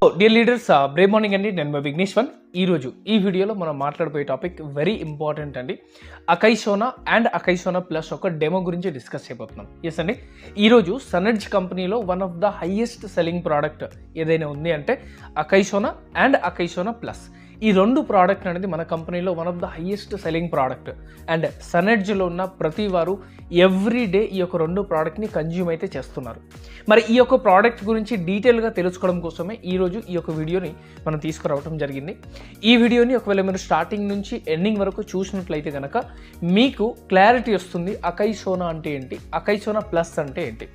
Dear leaders, Brave morning అండి. నేను విఘ్నేశ్వర్. ఈరోజు ఈ వీడియోలో మనం మాట్లాడబోయే టాపిక్ వెరీ ఇంపార్టెంట్ అండి. అకైసోనా అండ్ అకైసోనా ప్లస్ ఒక డెమో గురించి డిస్కస్ చేయబోతున్నాం. ఎస్ అండి, ఈరోజు సనెడ్జ్ కంపెనీలో one of the highest selling product ఏదైనా ఉంది అంటే అకైసోనా అండ్ అకైసోనా ప్లస్. ఈ రెండు ప్రోడక్ట్ అనేది మన కంపెనీలో one of the highest selling product. And సనెడ్జ్లో ఉన్న ప్రతి వారు ఎవ్రీ డే ఈ యొక్క రెండు ప్రోడక్ట్ని కన్జ్యూమ్ అయితే చేస్తున్నారు. మరి ఈ యొక్క ప్రోడక్ట్ గురించి డీటెయిల్గా తెలుసుకోవడం కోసమే ఈరోజు ఈ యొక్క వీడియోని మనం తీసుకురావడం జరిగింది. ఈ వీడియోని ఒకవేళ మీరు స్టార్టింగ్ నుంచి ఎండింగ్ వరకు చూసినట్లయితే కనుక మీకు క్లారిటీ వస్తుంది. అకైసోనా అంటే ఏంటి, అకైసోనా ప్లస్ అంటే ఏంటి,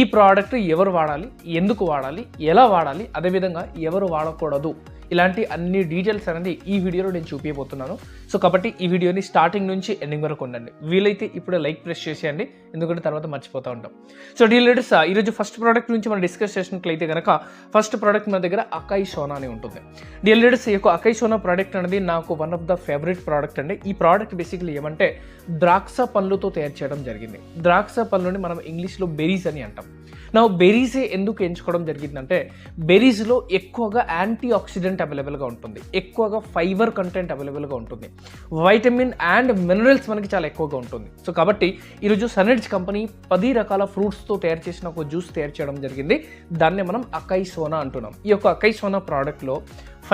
ఈ ప్రోడక్ట్ ఎవరు వాడాలి, ఎందుకు వాడాలి, ఎలా వాడాలి, అదేవిధంగా ఎవరు వాడకూడదు, ఇలాంటి అన్ని డీటెయిల్స్ అనేది ఈ వీడియోలో నేను చూపించబోతున్నాను. సో కాబట్టి ఈ వీడియోని స్టార్టింగ్ నుంచి ఎండింగ్ వరకు ఉండండి. వీలైతే ఇప్పుడు లైక్ ప్రెస్ చేసేయండి, ఎందుకంటే తర్వాత మర్చిపోతూ ఉంటాం. సో డియర్ లీడర్స్, ఈరోజు ఫస్ట్ ప్రోడక్ట్ నుంచి మనం డిస్కస్ చేసినట్లయితే కనుక ఫస్ట్ ప్రోడక్ట్ మన దగ్గర అకైసోనా అని ఉంటుంది. డియర్ లీడర్స్, ఈ యొక్క అకైసోనా ప్రోడక్ట్ అనేది నాకు one of the favourite product అండి. ఈ ప్రోడక్ట్ బేసిక్లీ ఏమంటే ద్రాక్ష పండ్లతో తయారు చేయడం జరిగింది. ద్రాక్ష పండ్లని మనం ఇంగ్లీష్లో బెరీస్ అని అంటాం. నా బెరీసే ఎందుకు ఎంచుకోవడం జరిగిందంటే బెరీస్లో ఎక్కువగా యాంటీ ఆక్సిడెంట్ అవైలబుల్గా ఉంటుంది, ఎక్కువగా ఫైబర్ కంటెంట్ అవైలబుల్గా ఉంటుంది, వైటమిన్ అండ్ మినరల్స్ మనకి చాలా ఎక్కువగా ఉంటుంది. సో కాబట్టి ఈరోజు సనెడ్జ్ కంపెనీ 10 రకాల ఫ్రూట్స్తో తయారు చేసిన ఒక జ్యూస్ తయారు చేయడం జరిగింది. దాన్ని మనం అకైసోనా అంటున్నాం. ఈ యొక్క అకైసోనా ప్రోడక్ట్లో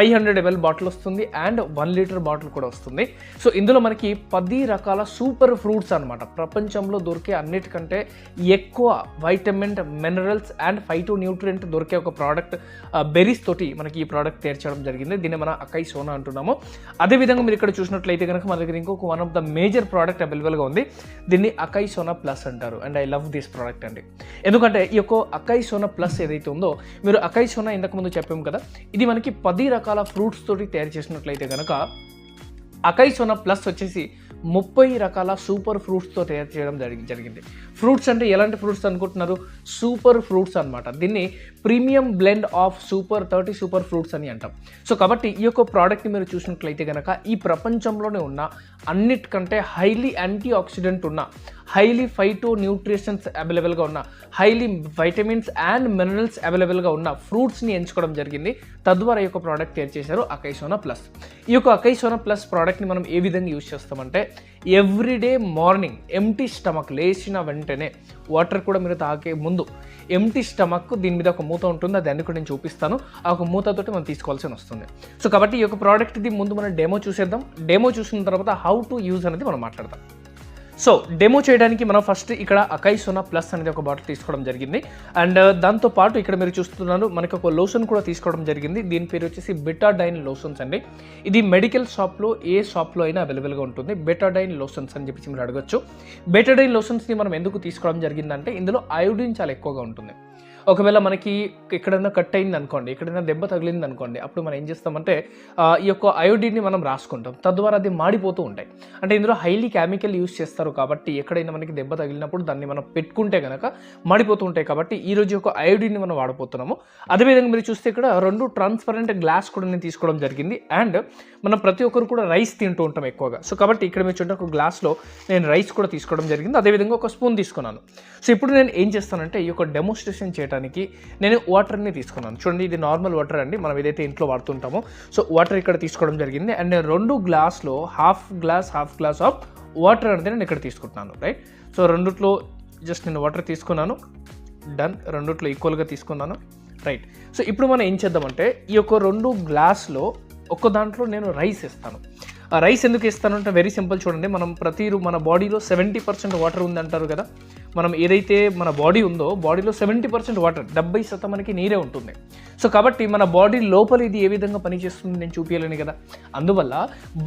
500 ml బాటిల్ వస్తుంది అండ్ 1 లీటర్ బాటిల్ కూడా వస్తుంది. సో ఇందులో మనకి 10 రకాల సూపర్ ఫ్రూట్స్ అనమాట. ప్రపంచంలో దొరికే అన్నిటికంటే ఎక్కువ vitamin, minerals and phyto nutrient దొరికే ఒక ప్రోడక్ట్ బెరీస్ తోటి మనకి ఈ ప్రోడక్ట్ తయారు చేయడం జరిగింది. దీన్ని మనం అకైసోనా అంటున్నాము. అదేవిధంగా మీరు ఇక్కడ చూసినట్లయితే కనుక మన దగ్గర ఇంకొక one of the major product అవైలబుల్గా ఉంది. దీన్ని అకైసోనా ప్లస్ అంటారు. And I love this product అండి. ఎందుకంటే ఈ యొక్క అకైసోనా ప్లస్ ఏదైతే ఉందో, మీరు అకైసోనా ఇంతకు ముందు చెప్పాము కదా, ఇది మనకి 10 రకాల ఫ్రూట్స్ తోటి తయారు చేసినట్లయితే కనుక అకైసోనా ప్లస్ వచ్చేసి 30 రకాల సూపర్ ఫ్రూట్స్తో తయారు చేయడం జరిగింది. ఫ్రూట్స్ అంటే ఎలాంటి ఫ్రూట్స్ అనుకుంటున్నారు? సూపర్ ఫ్రూట్స్ అనమాట. దీన్ని premium blend of 30 super fruits అని అంటాం. సో కాబట్టి ఈ యొక్క ప్రోడక్ట్ని మీరు చూసినట్లయితే కనుక ఈ ప్రపంచంలోనే ఉన్న అన్నిటికంటే హైలీ యాంటీ ఆక్సిడెంట్ ఉన్న, హైలీ ఫైటో న్యూట్రిషన్స్ అవైలబుల్గా ఉన్న, హైలీ వైటమిన్స్ అండ్ మినరల్స్ అవైలబుల్గా ఉన్న ఫ్రూట్స్ని ఎంచుకోవడం జరిగింది. తద్వారా ఈ యొక్క ప్రోడక్ట్ తయారు చేశారు అకైసోనా ప్లస్. ఈ యొక్క అకైసోనా ప్లస్ ప్రోడక్ట్ని మనం ఏ విధంగా యూజ్ చేస్తామంటే ఎవ్రీడే మార్నింగ్ ఎంటీ స్టమక్ లేచిన వెంటనే వాటర్ కూడా మీరు తాగే ముందు ఎంటీ స్టమక్ దీని మీద ఒక మూత ఉంటుంది, దాన్ని కూడా నేను చూపిస్తాను. ఆ ఒక మూతతోటి మనం తీసుకోవాల్సి వస్తుంది. సో కాబట్టి ఈ యొక్క ప్రోడక్ట్ది ముందు మనం డెమో చూసేద్దాం. డెమో చూసిన తర్వాత హౌ టు యూజ్ అనేది మనం మాట్లాడదాం. సో డెమో చేయడానికి మనం ఫస్ట్ ఇక్కడ అకైసోనా ప్లస్ అనేది ఒక బాటిల్ తీసుకోవడం జరిగింది. అండ్ దాంతోపాటు ఇక్కడ మీరు చూస్తున్నారు మనకి ఒక లోషన్ కూడా తీసుకోవడం జరిగింది. దీని పేరు వచ్చేసి బెటాడైన్ లోషన్స్ అండి. ఇది మెడికల్ షాప్లో ఏ షాప్లో అయినా అవైలబుల్గా ఉంటుంది. బెటాడైన్ లోషన్స్ అని చెప్పి మీరు అడగచ్చు. బెటాడైన్ లోషన్స్ని మనం ఎందుకు తీసుకోవడం జరిగిందంటే ఇందులో అయోడిన్ చాలా ఎక్కువగా ఉంటుంది. ఒకవేళ మనకి ఎక్కడైనా కట్ అయింది అనుకోండి, ఎక్కడైనా దెబ్బ తగిలింది అనుకోండి, అప్పుడు మనం ఏం చేస్తామంటే ఈ యొక్క అయోడిన్ని మనం రాసుకుంటాం. తద్వారా అది మాడిపోతూ ఉంటాయి. అంటే ఇందులో హైలీ కెమికల్ యూజ్ చేస్తారు కాబట్టి ఎక్కడైనా మనకి దెబ్బ తగిలినప్పుడు దాన్ని మనం పెట్టుకుంటే కనుక మాడిపోతూ ఉంటాయి. కాబట్టి ఈరోజు యొక్క అయోడిన్ని మనం వాడబోతున్నాము. అదేవిధంగా మీరు చూస్తే ఇక్కడ 2 ట్రాన్స్పరెంట్ గ్లాస్ కూడా నేను తీసుకోవడం జరిగింది. అండ్ మనం ప్రతి ఒక్కరు కూడా రైస్ తింటూ ఉంటాం ఎక్కువగా. సో కాబట్టి ఇక్కడ మీరు చూడండి ఒక గ్లాస్లో నేను రైస్ కూడా తీసుకోవడం జరిగింది. అదేవిధంగా ఒక స్పూన్ తీసుకున్నాను. సో ఇప్పుడు నేను ఏం చేస్తానంటే ఈ యొక్క డెమోన్స్ట్రేషన్ చేయడానికి నేను వాటర్ని తీసుకున్నాను. చూడండి, ఇది నార్మల్ వాటర్ అండి, మనం ఏదైతే ఇంట్లో వాడుతుంటామో. సో వాటర్ ఇక్కడ తీసుకోవడం జరిగింది. అండ్ నేను 2 గ్లాస్లో హాఫ్ గ్లాస్ ఆఫ్ వాటర్ అనేది నేను ఇక్కడ తీసుకుంటున్నాను. రైట్. సో రెండిట్లో జస్ట్ నేను వాటర్ తీసుకున్నాను. డన్. రెండిట్లో ఈక్వల్గా తీసుకున్నాను. రైట్. సో ఇప్పుడు మనం ఏం చేద్దామంటే ఈ యొక్క 2 గ్లాస్లో ఒక్క దాంట్లో నేను రైస్ ఇస్తాను. ఆ రైస్ ఎందుకు ఇస్తాను అంటే వెరీ సింపుల్. చూడండి, మనం మన బాడీలో 70% వాటర్ ఉంది అంటారు కదా. మనం ఏదైతే మన బాడీ ఉందో బాడీలో 70% వాటర్, 70% మనకి నీరే ఉంటుంది. సో కాబట్టి మన బాడీ లోపల ఇది ఏ విధంగా పనిచేస్తుంది నేను చూపించలేను కదా, అందువల్ల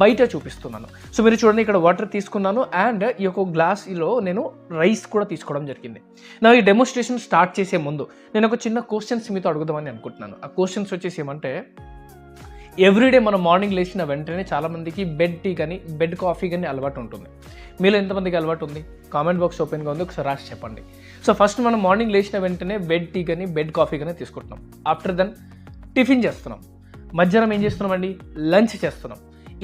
బయట చూపిస్తున్నాను. సో మీరు చూడండి, ఇక్కడ వాటర్ తీసుకున్నాను అండ్ ఈ యొక్క గ్లాస్లో నేను రైస్ కూడా తీసుకోవడం జరిగింది. నా ఈ డెమోన్స్ట్రేషన్ స్టార్ట్ చేసే ముందు నేను ఒక చిన్న క్వశ్చన్స్ మీతో అడుగుదామని అనుకుంటున్నాను. ఆ క్వశ్చన్స్ వచ్చేసి ఏమంటే ఎవ్రీడే మనం మార్నింగ్ లేచిన వెంటనే చాలామందికి బెడ్ టీ కానీ బెడ్ కాఫీ కానీ అలవాటు ఉంటుంది. మీలో ఎంతమందికి అలవాటు ఉంది? కామెంట్ బాక్స్ ఓపెన్గా ఉంది, ఒకసారి రాసి చెప్పండి. సో ఫస్ట్ మనం మార్నింగ్ లేచిన వెంటనే బెడ్ టీ కానీ బెడ్ కాఫీ కానీ తీసుకుంటున్నాం. ఆఫ్టర్ దెన్ టిఫిన్ చేస్తున్నాం. మధ్యాహ్నం ఏం చేస్తున్నామండి? లంచ్ చేస్తున్నాం.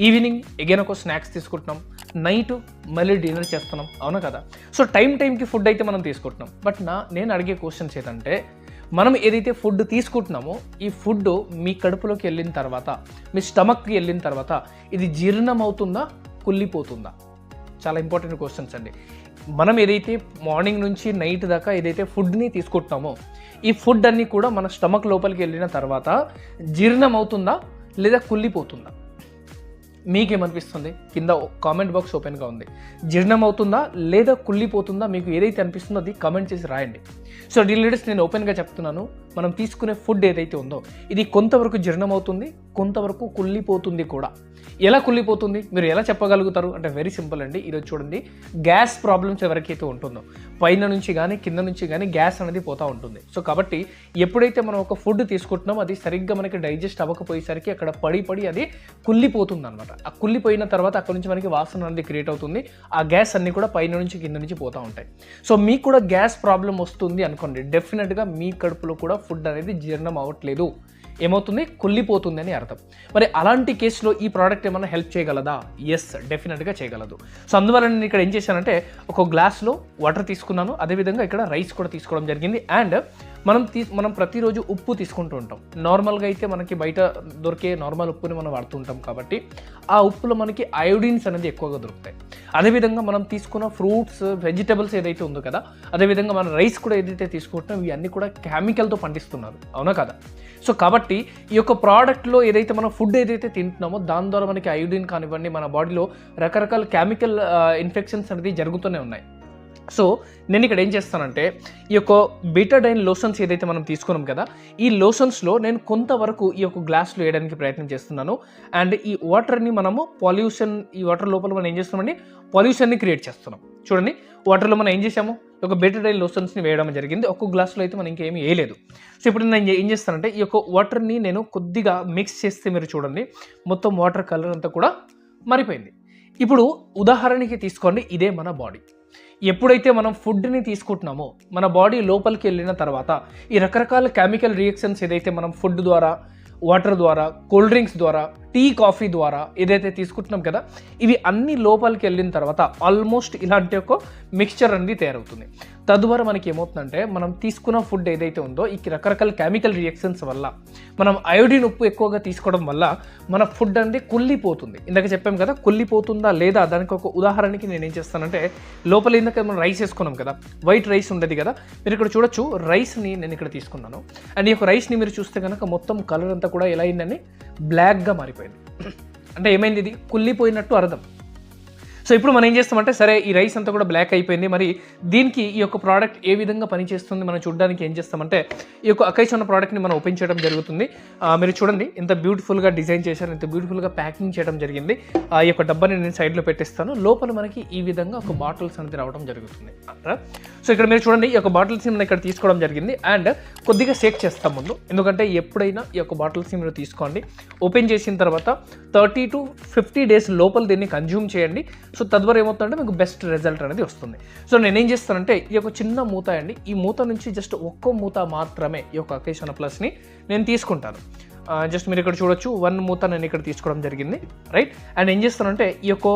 ఈవినింగ్ ఎగైన్ ఒక స్నాక్స్ తీసుకుంటున్నాం. నైట్ మళ్ళీ డిన్నర్ చేస్తున్నాం. అవునా కదా? సో టైంకి ఫుడ్ అయితే మనం తీసుకుంటున్నాం. బట్ నేను అడిగే క్వశ్చన్స్ ఏంటంటే మనం ఏదైతే ఫుడ్ తీసుకుంటున్నామో ఈ ఫుడ్ మీ కడుపులోకి వెళ్ళిన తర్వాత, మీ స్టమక్కి వెళ్ళిన తర్వాత ఇది జీర్ణం అవుతుందా, కుళ్ళిపోతుందా? చాలా ఇంపార్టెంట్ క్వశ్చన్స్ అండి. మనం ఏదైతే మార్నింగ్ నుంచి నైట్ దాకా ఏదైతే ఫుడ్ని తీసుకుంటున్నామో ఈ ఫుడ్ అన్నీ కూడా మన స్టమక్ లోపలికి వెళ్ళిన తర్వాత జీర్ణం అవుతుందా లేదా కుళ్ళిపోతుందా? మీకేమనిపిస్తుంది? కింద కామెంట్ బాక్స్ ఓపెన్గా ఉంది. జీర్ణం అవుతుందా లేదా కుళ్ళిపోతుందా? మీకు ఏదైతే అనిపిస్తుందో అది కామెంట్ చేసి రాయండి. సో డీలీడర్స్, నేను ఓపెన్గా చెప్తున్నాను, మనం తీసుకునే ఫుడ్ ఏదైతే ఉందో ఇది కొంతవరకు జీర్ణం అవుతుంది, కొంతవరకు కుళ్ళిపోతుంది కూడా. ఎలా కుళ్ళిపోతుంది మీరు ఎలా చెప్పగలుగుతారు అంటే వెరీ సింపుల్ అండి. ఈరోజు చూడండి, గ్యాస్ ప్రాబ్లమ్స్ ఎవరికైతే ఉంటుందో పైన నుంచి కానీ కింద నుంచి కానీ గ్యాస్ అనేది పోతూ ఉంటుంది. సో కాబట్టి ఎప్పుడైతే మనం ఒక ఫుడ్ తీసుకుంటున్నామో అది సరిగ్గా మనకి డైజెస్ట్ అవ్వకపోయేసరికి అక్కడ పడి అది కుళ్ళిపోతుంది అనమాట. ఆ కుళ్ళిపోయిన తర్వాత అక్కడ నుంచి మనకి వాసన అనేది క్రియేట్ అవుతుంది. ఆ గ్యాస్ అన్నీ కూడా పైన నుంచి కింద నుంచి పోతూ ఉంటాయి. సో మీకు కూడా గ్యాస్ ప్రాబ్లం వస్తుంది అనుకోండి, డెఫినెట్గా మీ కడుపులో కూడా ఫుడ్ అనేది జీర్ణం అవ్వట్లేదు, ఏమవుతుంది, కుళ్ళిపోతుంది అని అర్థం. మరి అలాంటి కేసులో ఈ ప్రోడక్ట్ ఏమైనా హెల్ప్ చేయగలదా? ఎస్, డెఫినెట్గా చేయగలదు. సో అందువల్ల నేను ఇక్కడ ఏం చేశానంటే ఒక గ్లాస్లో వాటర్ తీసుకున్నాను, అదేవిధంగా ఇక్కడ రైస్ కూడా తీసుకోవడం జరిగింది. అండ్ మనం ప్రతిరోజు ఉప్పు తీసుకుంటూ ఉంటాం. నార్మల్గా అయితే మనకి బయట దొరికే నార్మల్ ఉప్పుని మనం వాడుతూ ఉంటాం కాబట్టి ఆ ఉప్పులో మనకి అయోడిన్స్ అనేది ఎక్కువగా దొరుకుతాయి. అదేవిధంగా మనం తీసుకున్న ఫ్రూట్స్, వెజిటబుల్స్ ఏదైతే ఉందో కదా, అదేవిధంగా మన రైస్ కూడా ఏదైతే తీసుకుంటున్నాం ఇవన్నీ కూడా కెమికల్తో పండిస్తున్నారు, అవునా కదా? సో కాబట్టి ఈ యొక్క ప్రోడక్ట్లో ఏదైతే మనం ఫుడ్ ఏదైతే తింటున్నామో దాని ద్వారా మనకి అయోడిన్ కానివ్వండి, మన బాడీలో రకరకాల కెమికల్ ఇన్ఫెక్షన్స్ అనేది జరుగుతూనే ఉన్నాయి. సో నేను ఇక్కడ ఏం చేస్తానంటే ఈ యొక్క బీటాడైన్ లోషన్స్ ఏదైతే మనం తీసుకున్నాం కదా, ఈ లోషన్స్లో నేను కొంతవరకు ఈ యొక్క గ్లాస్లో వేయడానికి ప్రయత్నం చేస్తున్నాను. అండ్ ఈ వాటర్ని మనము ఈ వాటర్ లోపల మనం ఏం చేస్తున్నామండి, పొల్యూషన్ని క్రియేట్ చేస్తున్నాం. చూడండి, వాటర్లో మనం ఏం చేసాము, ఒక బీటాడైన్ లోషన్స్ని వేయడం జరిగింది. ఒక్కొక్క గ్లాస్లో అయితే మనం ఇంకేమీ వేయలేదు. సో ఇప్పుడు నేను ఏం చేస్తానంటే ఈ యొక్క వాటర్ని నేను కొద్దిగా మిక్స్ చేస్తే మీరు చూడండి మొత్తం వాటర్ కలర్ అంతా కూడా మారిపోయింది. ఇప్పుడు ఉదాహరణకి తీసుకోండి, ఇదే మన బాడీ. ఎప్పుడైతే మనం ఫుడ్ని తీసుకుంటున్నామో మన బాడీ లోపలికి వెళ్ళిన తర్వాత ఈ రకరకాల కెమికల్ రియాక్షన్స్ ఏదైతే మనం ఫుడ్ ద్వారా, వాటర్ ద్వారా, కూల్ డ్రింక్స్ ద్వారా, టీ, కాఫీ ద్వారా ఏదైతే తీసుకుంటున్నాం కదా, ఇవి అన్ని లోపలికి వెళ్ళిన తర్వాత ఆల్మోస్ట్ ఇలాంటి ఒక మిక్స్చర్ అనేది తయారవుతుంది. తద్వారా మనకి ఏమవుతుందంటే మనం తీసుకున్న ఫుడ్ ఏదైతే ఉందో ఈ రకరకాల కెమికల్ రియాక్షన్స్ వల్ల, మనం అయోడిన్ ఉప్పు ఎక్కువగా తీసుకోవడం వల్ల మన ఫుడ్ అనేది కుళ్ళిపోతుంది. ఇందాక చెప్పాం కదా, కుళ్ళిపోతుందా లేదా దానికి ఒక ఉదాహరణకి నేను ఏం చేస్తానంటే లోపల ఇందాక మనం రైస్ వేసుకున్నాం కదా, వైట్ రైస్ ఉండేది కదా, మీరు ఇక్కడ చూడొచ్చు రైస్ని నేను ఇక్కడ తీసుకున్నాను. అండ్ ఈ యొక్క రైస్ని మీరు చూస్తే కనుక మొత్తం కలర్ అంతా కూడా ఎలా అయిందని బ్లాక్గా మారిపోయింది. అంటే ఏమైంది, ఇది కుళ్ళిపోయినట్టు అర్థం. సో ఇప్పుడు మనం ఏం చేస్తామంటే సరే ఈ రైస్ అంతా కూడా బ్లాక్ అయిపోయింది, మరి దీనికి ఈ యొక్క ప్రోడక్ట్ ఏ విధంగా పనిచేస్తుంది మనం చూడడానికి ఏం చేస్తామంటే ఈ యొక్క అకైసోనా ప్రోడక్ట్ని మనం ఓపెన్ చేయడం జరుగుతుంది. మీరు చూడండి ఎంత బ్యూటిఫుల్గా డిజైన్ చేశారు, ఎంత బ్యూటిఫుల్గా ప్యాకింగ్ చేయడం జరిగింది. ఈ యొక్క డబ్బాని నేను సైడ్లో పెట్టేస్తాను. లోపల మనకి ఈ విధంగా ఒక బాటిల్స్ అనేది రావడం జరుగుతుంది. సో ఇక్కడ మీరు చూడండి ఈ యొక్క బాటిల్స్ని మనం ఇక్కడ తీసుకోవడం జరిగింది. అండ్ కొద్దిగా షేక్ చేస్తాం ముందు, ఎందుకంటే ఎప్పుడైనా ఈ యొక్క బాటిల్స్ని మీరు తీసుకోండి, ఓపెన్ చేసిన తర్వాత 30 to 50 days లోపల దీన్ని కన్జ్యూమ్ చేయండి. సో తద్వారా ఏమవుతుందంటే మీకు బెస్ట్ రిజల్ట్ అనేది వస్తుంది. సో నేనేం చేస్తానంటే ఈ యొక్క చిన్న మూత అండి, ఈ మూత నుంచి జస్ట్ ఒక్కో మూత మాత్రమే ఈ యొక్క అకైసోనా ప్లస్ని నేను తీసుకుంటాను. జస్ట్ మీరు ఇక్కడ చూడొచ్చు 1 మూత నేను ఇక్కడ తీసుకోవడం జరిగింది, రైట్. అండ్ ఏం చేస్తానంటే ఈ యొక్క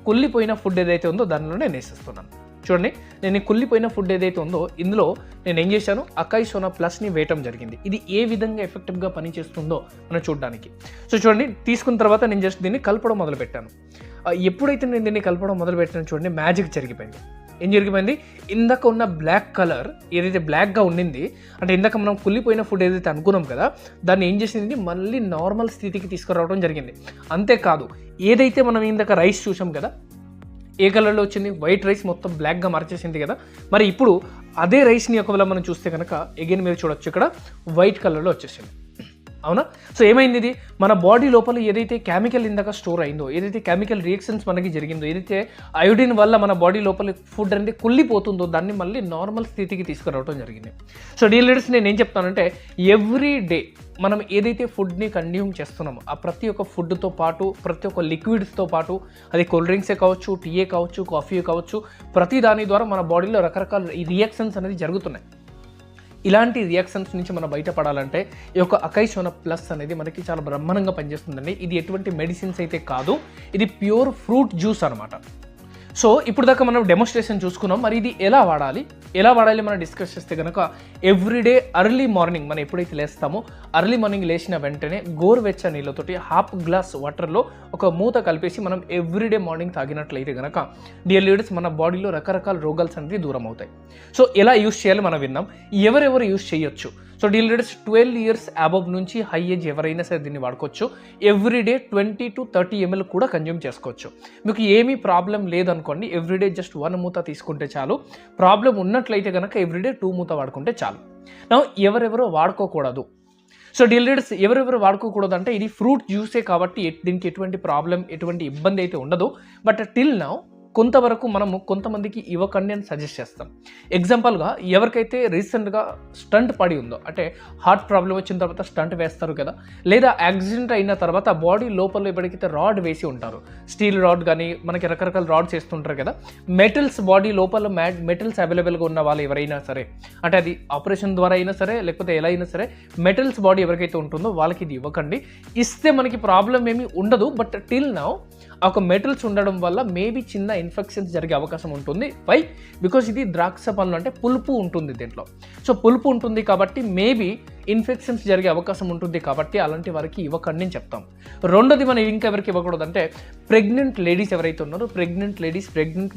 కుళ్ళిపోయిన ఫుడ్ ఏదైతే ఉందో దానిలో నేను వేసేస్తున్నాను. చూడండి, నేను కుళ్ళిపోయిన ఫుడ్ ఏదైతే ఉందో ఇందులో నేను ఏం చేశాను, అకైసోనా ప్లస్ని వేయటం జరిగింది. ఇది ఏ విధంగా ఎఫెక్టివ్గా పనిచేస్తుందో మనం చూడడానికి. సో చూడండి, తీసుకున్న తర్వాత నేను జస్ట్ దీన్ని కలపడం మొదలుపెట్టాను. ఎప్పుడైతే నేను దీన్ని కలపడం మొదలుపెట్టాను చూడండి, మ్యాజిక్ జరిగిపోయింది. ఏం జరిగిపోయింది, ఇందాక ఉన్న బ్లాక్ కలర్ ఏదైతే బ్లాక్గా ఉండింది, అంటే ఇందాక మనం కుళ్ళిపోయిన ఫుడ్ ఏదైతే అనుకున్నాం కదా దాన్ని ఏం చేసింది మళ్ళీ నార్మల్ స్థితికి తీసుకురావడం జరిగింది. అంతేకాదు, ఏదైతే మనం ఇందాక రైస్ చూసాం కదా ఏ కలర్లో వచ్చింది, వైట్ రైస్ మొత్తం బ్లాక్గా మార్చేసింది కదా, మరి ఇప్పుడు అదే రైస్ని ఒకవేళ మనం చూస్తే కనుక అగైన్ మీరు చూడొచ్చు ఇక్కడ వైట్ కలర్లో వచ్చేసింది, అవునా. సో ఏమైంది, ఇది మన బాడీ లోపల ఏదైతే కెమికల్ ఇందాక స్టోర్ అయిందో, ఏదైతే కెమికల్ రియాక్షన్స్ మనకి జరిగిందో, ఏదైతే అయోడిన్ వల్ల మన బాడీ లోపల ఫుడ్ అనేది కుళ్ళిపోతుందో దాన్ని మళ్ళీ నార్మల్ స్థితికి తీసుకురావడం జరిగింది. సో డీలర్స్ నేను ఏం చెప్తానంటే ఎవ్రీ డే మనం ఏదైతే ఫుడ్ని కన్జ్యూమ్ చేస్తున్నామో ఆ ప్రతి ఒక్క ఫుడ్తో పాటు ప్రతి ఒక్క లిక్విడ్స్తో పాటు అది కూల్ డ్రింక్సే కావచ్చు, టీయే కావచ్చు, కాఫీ కావచ్చు, ప్రతి దాని ద్వారా మన బాడీలో రకరకాల ఈ రియాక్షన్స్ అనేది జరుగుతున్నాయి. ఇలాంటి రియాక్షన్స్ నుంచి మనం బయటపడాలంటే ఈ యొక్క అకైసోనా ప్లస్ అనేది మనకి చాలా బ్రహ్మాండంగా పనిచేస్తుందండి. ఇది ఎటువంటి మెడిసిన్స్ అయితే కాదు, ఇది ప్యూర్ ఫ్రూట్ జ్యూస్ అనమాట. సో ఇప్పుడు దాకా మనం డెమోన్స్ట్రేషన్ చూసుకున్నాం. మరి ఇది ఎలా వాడాలి మనం డిస్కస్ చేస్తే కనుక ఎవ్రీడే ఎర్లీ మార్నింగ్ మనం ఎప్పుడైతే లేస్తామో ఎర్లీ మార్నింగ్ లేచిన వెంటనే గోరువెచ్చ నీళ్ళతోటి హాఫ్ గ్లాస్ వాటర్లో ఒక మూత కలిపేసి మనం ఎవ్రీడే మార్నింగ్ తాగినట్లయితే కనుక డియర్ లీడర్స్ మన బాడీలో రకరకాల రోగాలు అనేవి దూరం అవుతాయి. సో ఎలా యూస్ చేయాలో మనం విన్నాం. ఎవరెవరు యూస్ చేయొచ్చు? So dear leaders 12 years above నుంచి హై ఏజ్ ఎవరైనా సరే దీన్ని వాడుకోవచ్చు. ఎవ్రీడే 20 to 30 ml కూడా కన్జ్యూమ్ చేసుకోవచ్చు. మీకు ఏమీ ప్రాబ్లం లేదనుకోండి, ఎవ్రీడే జస్ట్ 1 మూత తీసుకుంటే చాలు. ప్రాబ్లం ఉన్నట్లయితే కనుక ఎవ్రీడే 2 మూత వాడుకుంటే చాలు. నా ఎవరెవరో వాడుకోకూడదు. సో డియర్ లీడర్స్ ఎవరెవరు వాడుకోకూడదు అంటే ఇది ఫ్రూట్ జ్యూసే కాబట్టి దీనికి ఎటువంటి ప్రాబ్లం ఎటువంటి ఇబ్బంది అయితే ఉండదు. బట్ టిల్ నౌ కొంతవరకు మనము కొంతమందికి ఇవ్వకండి అని సజెస్ట్ చేస్తాం. ఎగ్జాంపుల్గా ఎవరికైతే రీసెంట్గా స్టంట్ పడి ఉందో, అంటే హార్ట్ ప్రాబ్లం వచ్చిన తర్వాత స్టంట్ వేస్తారు కదా, లేదా యాక్సిడెంట్ అయిన తర్వాత బాడీ లోపల ఎప్పటికైతే రాడ్ వేసి ఉంటారు, స్టీల్ రాడ్ కానీ మనకి రకరకాల రాడ్స్ వేస్తుంటారు కదా, మెటల్స్ బాడీ లోపల మెటల్స్ అవైలబుల్గా ఉన్న వాళ్ళు ఎవరైనా సరే, అంటే అది ఆపరేషన్ ద్వారా అయినా సరే లేకపోతే ఎలా అయినా సరే మెటల్స్ బాడీ ఎవరికైతే ఉంటుందో వాళ్ళకి ఇది ఇవ్వకండి. ఇస్తే మనకి ప్రాబ్లం ఏమీ ఉండదు. బట్ టిల్ నౌ ఒక మెటల్స్ ఉండడం వల్ల మేబీ చిన్న ఇన్ఫెక్షన్స్ జరిగే అవకాశం ఉంటుంది. వై? బికాజ్ ఇది ద్రాక్ష పండ్లు, అంటే పులుపు ఉంటుంది దీంట్లో. సో పులుపు ఉంటుంది కాబట్టి మేబీ ఇన్ఫెక్షన్స్ జరిగే అవకాశం ఉంటుంది కాబట్టి అలాంటి వారికి ఇవ్వకండి అని చెప్తాం. రెండోది మనం ఇంకెవరికి ఇవ్వకూడదు అంటే ప్రెగ్నెంట్ లేడీస్ ఎవరైతే ఉన్నారో ప్రెగ్నెంట్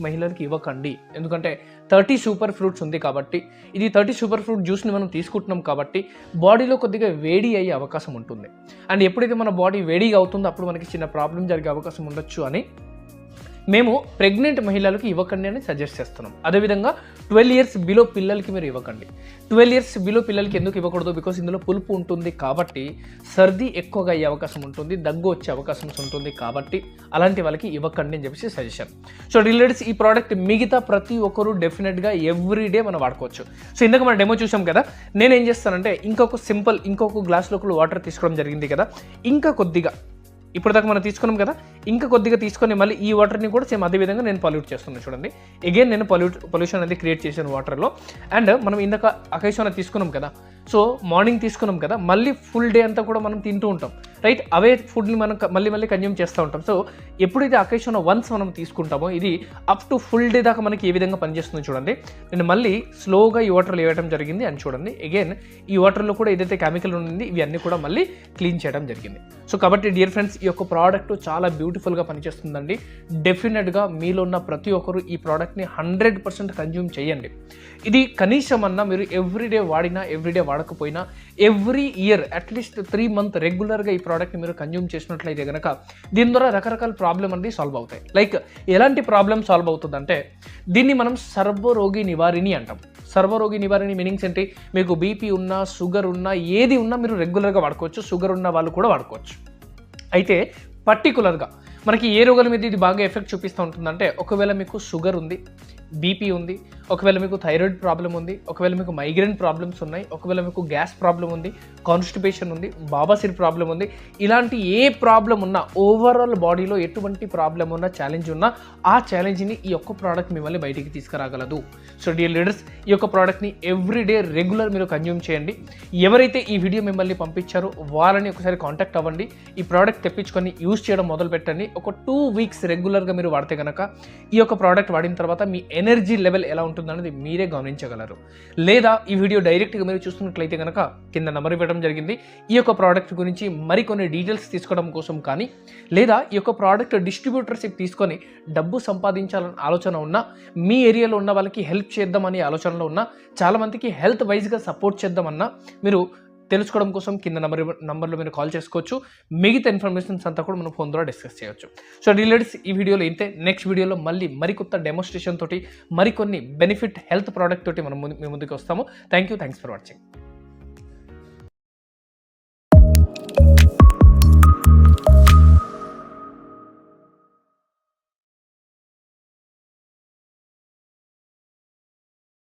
మహిళలకు ఇవ్వకండి. ఎందుకంటే 30 సూపర్ ఫ్రూట్స్ ఉంది కాబట్టి, ఇది 30 సూపర్ ఫ్రూట్ జ్యూస్ని మనం తీసుకుంటున్నాం కాబట్టి బాడీలో కొద్దిగా వేడి అయ్యే అవకాశం ఉంటుంది. అండ్ ఎప్పుడైతే మన బాడీ వేడిగా అవుతుందో అప్పుడు మనకి చిన్న ప్రాబ్లం జరిగే అవకాశం ఉండొచ్చు అని మేము ప్రెగ్నెంట్ మహిళలకు ఇవ్వకండి అని సజెస్ట్ చేస్తున్నాం. అదేవిధంగా 12 years బిలో పిల్లలకి మీరు ఇవ్వకండి. 12 years బిలో పిల్లలకి ఎందుకు ఇవ్వకూడదు? బికాస్ ఇందులో పులుపు ఉంటుంది కాబట్టి సర్ది ఎక్కువగా అయ్యే అవకాశం ఉంటుంది, దగ్గు వచ్చే అవకాశం ఉంటుంది కాబట్టి అలాంటి వాళ్ళకి ఇవ్వకండి అని చెప్పేసి సజెషన్. సో రిలేటెడ్స్ ఈ ప్రోడక్ట్ మిగతా ప్రతి ఒక్కరు డెఫినెట్గా ఎవ్రీడే మనం వాడుకోవచ్చు. సో ఇందాక మనం డెమో చూసాం కదా, నేనేం చేస్తానంటే ఇంకొక గ్లాస్లో వాటర్ తీసుకోవడం జరిగింది కదా, ఇంకా కొద్దిగా ఇప్పుడు దాకా మనం తీసుకున్నాం కదా, ఇంకా కొద్దిగా తీసుకొని మళ్ళీ ఈ వాటర్ని కూడా సేమ్ అదే విధంగా నేను పొల్యూట్ చేస్తున్నాను. చూడండి, అగైన్ నేను పొల్యూషన్ అనేది క్రియేట్ చేశాను వాటర్లో. అండ్ మనం ఇందాక అకైసోనా తీసుకున్నాం కదా, సో మార్నింగ్ తీసుకున్నాం కదా, మళ్ళీ ఫుల్ డే అంతా కూడా మనం తింటూ ఉంటాం, రైట్? అవే ఫుడ్ని మనం మళ్ళీ కన్జ్యూమ్ చేస్తూ ఉంటాం. సో ఎప్పుడైతే అకైసోనా వన్స్ మనం తీసుకుంటామో ఇది అప్ టు ఫుల్ డే దాకా మనకి ఏ విధంగా పనిచేస్తుందో చూడండి. నేను మళ్ళీ స్లోగా ఈ వాటర్లో వేయడం జరిగింది అండ్ చూడండి అగైన్ ఈ వాటర్లో కూడా ఏదైతే కెమికల్ ఉంది ఇవి అన్నీ కూడా మళ్ళీ క్లీన్ చేయడం జరిగింది. సో కాబట్టి డియర్ ఫ్రెండ్స్ ఈ యొక్క ప్రోడక్ట్ చాలా బ్యూటిఫుల్గా పనిచేస్తుందండి. డెఫినెట్గా మీలో ఉన్న ప్రతి ఒక్కరు ఈ ప్రోడక్ట్ని 100% కన్జ్యూమ్ చేయండి. ఇది కనీసం అన్నా మీరు ఎవ్రీడే వాడినా ఎవ్రీడే వాడకపోయినా ఎవ్రీ ఇయర్ అట్లీస్ట్ 3 months రెగ్యులర్గా ఈ ప్రోడక్ట్ని మీరు కన్జ్యూమ్ చేసినట్లయితే కనుక దీని ద్వారా రకరకాల ప్రాబ్లం అనేది సాల్వ్ అవుతాయి. లైక్ ఎలాంటి ప్రాబ్లం సాల్వ్ అవుతుందంటే దీన్ని మనం సర్వరోగి నివారిణి అంటాం. సర్వరోగి నివారిణి మీనింగ్స్ ఏంటి? మీకు బీపీ ఉన్నా షుగర్ ఉన్నా ఏది ఉన్నా మీరు రెగ్యులర్గా వాడుకోవచ్చు. షుగర్ ఉన్న వాళ్ళు కూడా వాడుకోవచ్చు. అయితే పర్టికులర్గా మనకి ఏ రోగాల మీద ఇది బాగా ఎఫెక్ట్ చూపిస్తూ ఉంటుందంటే ఒకవేళ మీకు షుగర్ ఉంది, బీపీ ఉంది, ఒకవేళ మీకు థైరాయిడ్ ప్రాబ్లం ఉంది, ఒకవేళ మీకు మైగ్రేన్ ప్రాబ్లమ్స్ ఉన్నాయి, ఒకవేళ మీకు గ్యాస్ ప్రాబ్లం ఉంది, కాన్స్టిపేషన్ ఉంది, బాబాసిర్ ప్రాబ్లం ఉంది, ఇలాంటి ఏ ప్రాబ్లం ఉన్నా ఓవరాల్ బాడీలో ఎటువంటి ప్రాబ్లం ఉన్నా ఛాలెంజ్ ఉన్నా ఆ ఛాలెంజ్ని ఈ యొక్క ప్రోడక్ట్ మిమ్మల్ని బయటికి తీసుకురాగలదు. సో డియర్ లీడర్స్ ఈ యొక్క ప్రోడక్ట్ని ఎవ్రీడే రెగ్యులర్ మీరు కన్జ్యూమ్ చేయండి. ఎవరైతే ఈ వీడియో మిమ్మల్ని పంపించారో వాళ్ళని ఒకసారి కాంటాక్ట్ అవ్వండి. ఈ ప్రోడక్ట్ తెప్పించుకొని యూజ్ చేయడం మొదలు పెట్టండి. ఒక 2 weeks రెగ్యులర్గా మీరు వాడితే కనుక ఈ యొక్క ప్రోడక్ట్ వాడిన తర్వాత మీ ఎనర్జీ లెవెల్ ఎలా ఉంటుందనేది మీరే గమనించగలరు. లేదా ఈ వీడియో డైరెక్ట్గా మీరు చూస్తున్నట్లయితే కనుక కింద నెంబర్ ఇవ్వడం జరిగింది. ఈ యొక్క ప్రోడక్ట్ గురించి మరికొన్ని డీటెయిల్స్ తీసుకోవడం కోసం కానీ, లేదా ఈ యొక్క ప్రోడక్ట్ డిస్ట్రిబ్యూటర్షిప్ తీసుకొని డబ్బు సంపాదించాలని ఆలోచన ఉన్నా, మీ ఏరియాలో ఉన్న వాళ్ళకి హెల్ప్ చేద్దామని ఆలోచనలో ఉన్నా, చాలామందికి హెల్త్ వైజ్గా సపోర్ట్ చేద్దామన్నా మీరు తెలుసుకోవడం కోసం కింద నంబర్లో మీరు కాల్ చేసుకోవచ్చు. మిగతా ఇన్ఫర్మేషన్స్ అంతా కూడా మనం ఫోన్ ద్వారా డిస్కస్ చేయొచ్చు. సో రిలేటెడ్స్ ఈ వీడియోలో ఇంతే. నెక్స్ట్ వీడియోలో మళ్ళీ మరికొత్త డెమోన్స్ట్రేషన్ తోటి మరికొన్ని బెనిఫిట్ హెల్త్ ప్రోడక్ట్ తోటి మనం మీ ముందుకు వస్తాము. Thanks for watching.